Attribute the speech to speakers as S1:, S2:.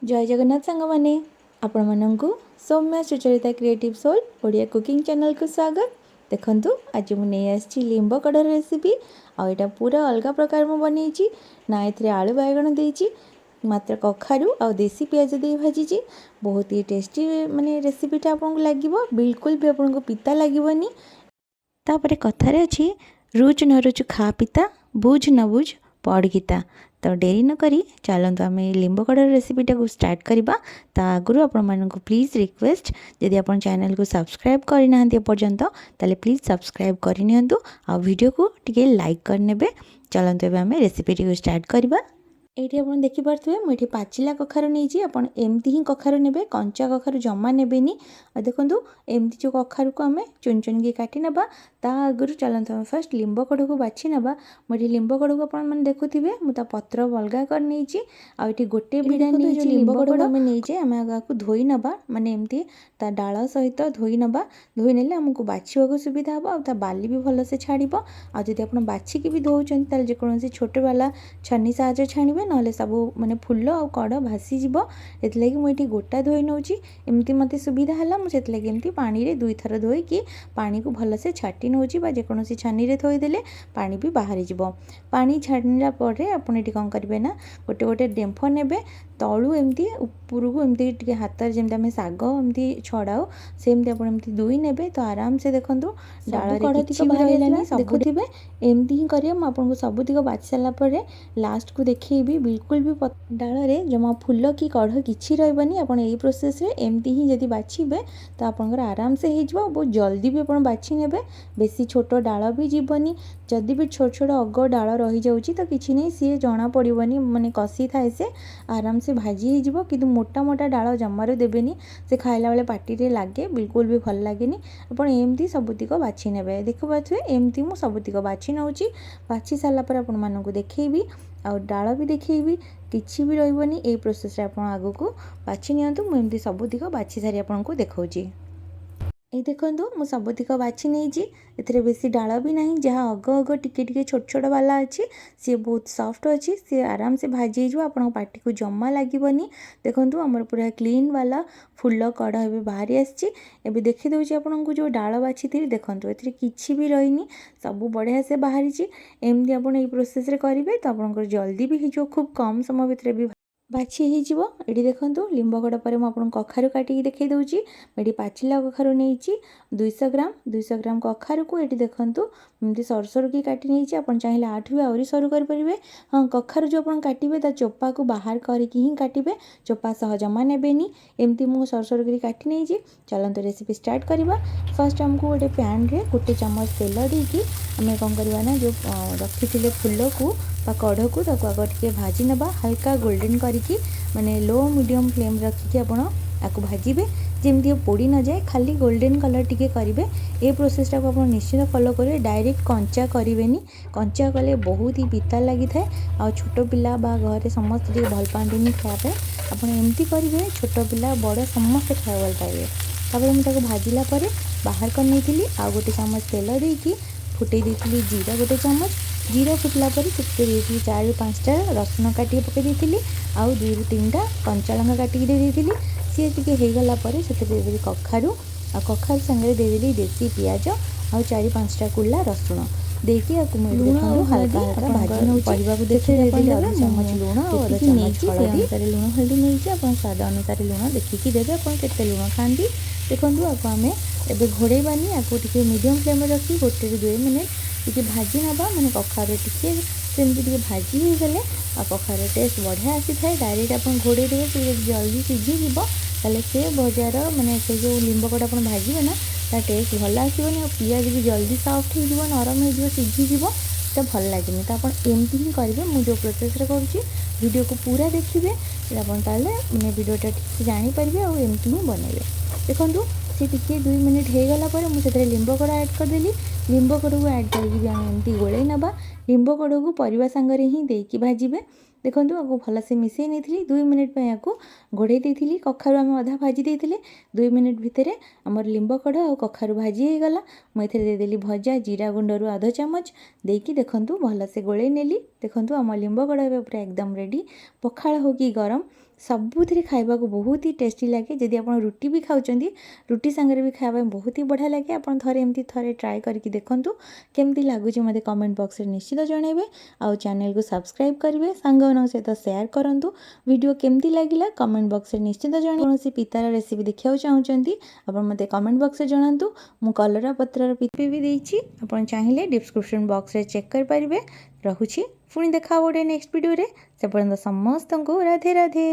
S1: जय जगन्नाथ सांग मैंने आपण मानक Soumya Sucharita creative soul Odia cooking channel को स्वागत। देखंतु आज मुझे आसी लिंब कड़र रेसिपी आईटा पूरा अलग प्रकार में बनई ना ए आलू बैगण देती मात्र कखारू आ देसी पियाज दे भाजी बहुत ही टेस्टी माने रेसिपीटा आपको लगे बिल्कुल भी आपको पिता लगेनि। तापर कथार अच्छी रुच न रुच खा पिता बुझ न बुझ पढ़ गीता। तो डेरी न करी चलतु आम लिंब कड़र रेसिपीटा को स्टार्ट करवा। ता आगु आपण प्लीज रिक्वेस्ट जदि आप चैनल को सब्सक्राइब करना एपर्यंत ताले प्लीज सब्सक्राइब करनी आ वीडियो को टिके लाइक करने। चलतु एवं आम रेसिपी को स्टार्ट करवा। ये आप देखिपे मुझे पाचिला कखार नहीं आप एमती ही कखार ने कंचा कखार जमा ने देखो एमती जो कखार को आम चुन चुन की काटी ना ता आगुरी चलते आम फास्ट लिंब कड़ को बाछि ना। मुझे लिंब कड़ को आपने देखुवे मुझे पत्र अलग कर नहीं आठी गोटे भिड़ा नहीं जो लिंब कड़ आम नहीं आम आपको धोई ना माने एमती ता डाल सहित धोई ना धोई ने आमको बाछा सुविधा हम आ बाली भी भलसे छाड़ आदि आप बाछिकी भी धोचन जेकोसी छोट बाला छन्नी साहाଯ୍ୟ छाणिबे नहले सब माने फुल आ कड़ भासीज एथि मुझे गोटा धोई नौ एमती मत सुविधा है मुझे पानी रे दुई थर धोईकी पानी को भलसे छाटी नौ जेकोसी छानी रे थोईदेले पानी भी बाहरी जीव। पानी छाड़ला आपड़ कौन करेंगे ना गोटे गोटे डेम्फ ने तलू एमती उपरक एमती टे हाथ जमी आम शाग एमती छड़ाओ सेमती आप दुई ने तो आराम से देखो डाल देखुवे एमती ही करें मुझे सबुतिक बाछि सारापर लास्ट को देखी बिल्कुल भी डाल रे जमा फुल कि कढ़ किसी रही आप प्रोसेस एमती ही जब बाछिबे तो आपंकर आराम से हो बहुत जल्दी भी आप बाछि ने बेसी छोट डाल भी जीवनी जदि भी छोट छोट अग डाल रही जाऊँगी तो किसी नहीं सी जना पड़ोनी माने कषि थाए से आराम से भाजी हो कि मोटा मोटा डाल जमार देवेनि से खाइला बेले पाटी रे लगे बिल्कुल भी भल लगे आप एमती सबुतिक बाछि ने देखुवे एमती मु सबुतिक बाछि नौ बाछि सारापर आपण मानक देखी आ डाल भी देखी किसी भी रही ये प्रोसेस आप आग को बाछि नियंतु मुझे सबुतिक बाछि सारी आपको देखा। ये देखो मुझ सबुतिक बाछि नहीं ए बेसी डाल भी ना जहाँ अग अग टिके टिके छोट छोट वाला अच्छी सी बहुत सॉफ्ट अच्छी सी आराम से भाजी हो आप पाटी को जमा लगेनि। देखो आमर पूरा क्लीन वाला फुल कड़ ए बाहरी आसी देखी दूसरी आपको जो डाल बाछि थी देखो ए किसी भी रही सब बढ़िया से बाहरी एमती आप प्रोसेस करेंगे तो आप जल्दी भी हो खूब कम समय भितर भी बाछि हो ये देखो लिंब कड़ पर मुझे कखारू काटिकी देखई दूची ये पाचिला कखारू नहीं 200 ग्राम कखारू को ये देखो एमती सर सर की काटी नहीं आप चाहिए आठ भी आहरी सरू करेंगे। हाँ कखारू जो आप काटे चोपा को बाहर करके ही काटे चोपा सह जमा ने एमती मुझे सर सर कर काटी नहीं। चलते रेसिपी स्टार्ट करवा। फर्स्ट आमको गोटे पैन रे गोटे चम्मच तेल देकी आम कौन करवा ना जो रखी फुल को कढ़ को आग टे भाजी ना हल्का गोल्डन करके माने लो मीडियम फ्लेम रखिकी आपको भाजबे जमी पोड़ी न जाए खाली गोल्डन कलर टिके करेंगे। ये प्रोसेसटा को आप निश्चित फॉलो करेंगे डायरेक्ट कंचा करेंगे कंचा कले बहुत ही पिता लगी था आ छोट पिला घर समस्त भल पाती खायापे आप एमती करेंगे छोट पिला बड़ समस्त खाया भल पाए। तापर मुझे भाजिला बाहर कर नहीं आ गोटे चम्मच तेल देकी फुटे देती जीरा गोटे चम्मच जीरा फुटला पर 4-5टा रसुण काटिक पकई आउ 2-3टा कंचा लंका काटिक देती सी टे होगला से कखारू आ कखारू सांगे देदेली देसी पियाज आउ 4-5टा कुला रसुण देखिए लुण हल्का हल्का भाजी परिवा को देखिए चम्मच लुण और चम्मच अनुसार लुण हल्दी नहीं आप स्वाद अनुसार लुण देखिकी देवे आप केते लुण खाती। देखो आपको आम ए घोड़ेबानी आपको टे मीडियम फ्लेम रखी 1-2 मिनिट टी भाजी ना माने कखार टे सेमती भाजी हो गले आ कखार टेस्ट बढ़िया आसी थाए डायरेक्ट आप घोड़े देवे से जल्दी सीझीज ताले से भजार माने से जो लिंब कड़ आप भाजबे ना ता टेस्ट भल आसबनी और पियाज भी जल्दी सॉफ्ट हो नरम हो सीझीज तो भल लगे। तो आप एमती ही करेंगे मुझे जो प्रोसेस वीडियो को पूरा देखिए मैंने वीडियोटा ठीक से जानीपारे और एमती ही बनइबे। देखो सी टी 2 मिनिट होगला मुझे लिंब कड़ ऐड करदेली लिंब कड़ को ऐड करके एमती गोले ना लिंब कड़ को परिवा सांगरे ही देकी भाजबे। देखो आपको भलसे मिसई नहीं 2 मिनिट आपको घोड़े देती कखारू आम अधा भाजी देते 2 मिनिट भितर आमर लिंब कड़ और कखारू भाजी होगला मुझे देदेली भजा जीरा गुंडरू आधा चम्मच देकी देखो भलसे गोले नेली। देखो आम लिंब कड़ पूरा एकदम रेडी पखाड़ हो कि गरम ସବୁଥିରେ ଖାଇବାକୁ ବହୁତ ହି ଟେଷ୍ଟି ଲାଗେ। ଯଦି ଆପଣ ରୁଟି ବି ଖାଉଛନ୍ତି ରୁଟି ସାଙ୍ଗରେ ବି ଖାଇବା ପାଇଁ ବହୁତ ହି ବଢ଼ିଆ ଲାଗେ। ଆପଣ ଏମିତି ଥରେ ଟ୍ରାଏ କରିକି ଦେଖନ୍ତୁ କେମିତି ଲାଗୁଛି ମୋତେ କମେଣ୍ଟ ବକ୍ସରେ ନିଶ୍ଚିତ ଜଣାଇବେ। ଆଉ ଚ୍ୟାନେଲକୁ ସବସ୍କ୍ରାଇବ୍ କରିବେ, ସାଙ୍ଗମାନଙ୍କ ସହିତ ସେୟାର କରନ୍ତୁ। ଭିଡ଼ିଓ କେମିତି ଲାଗିଲା କମେଣ୍ଟ ବକ୍ସରେ ନିଶ୍ଚିତ ଜଣାଇବେ। କୌଣସି ପିତାର ରେସିପି ଦେଖିବାକୁ ଚାହୁଁଛନ୍ତି ଆପଣ ମୋତେ କମେଣ୍ଟ ବକ୍ସରେ ଜଣାନ୍ତୁ। ମୁଁ କଲରା ପତ୍ରର ପିପି ବି ଦେଇଛି, ଆପଣ ଚାହିଁଲେ ଡିସ୍କ୍ରିପ୍ସନ୍ ବକ୍ସରେ ଚେକ୍ କରିପାରିବେ। ରହୁଛି, ପୁଣି ଦେଖା ହେବ ଗୋଟେ ନେକ୍ସଟ ଭିଡ଼ିଓରେ। ସେ ପର୍ଯ୍ୟନ୍ତ ସମସ୍ତଙ୍କୁ ରାଧେ ରାଧେ।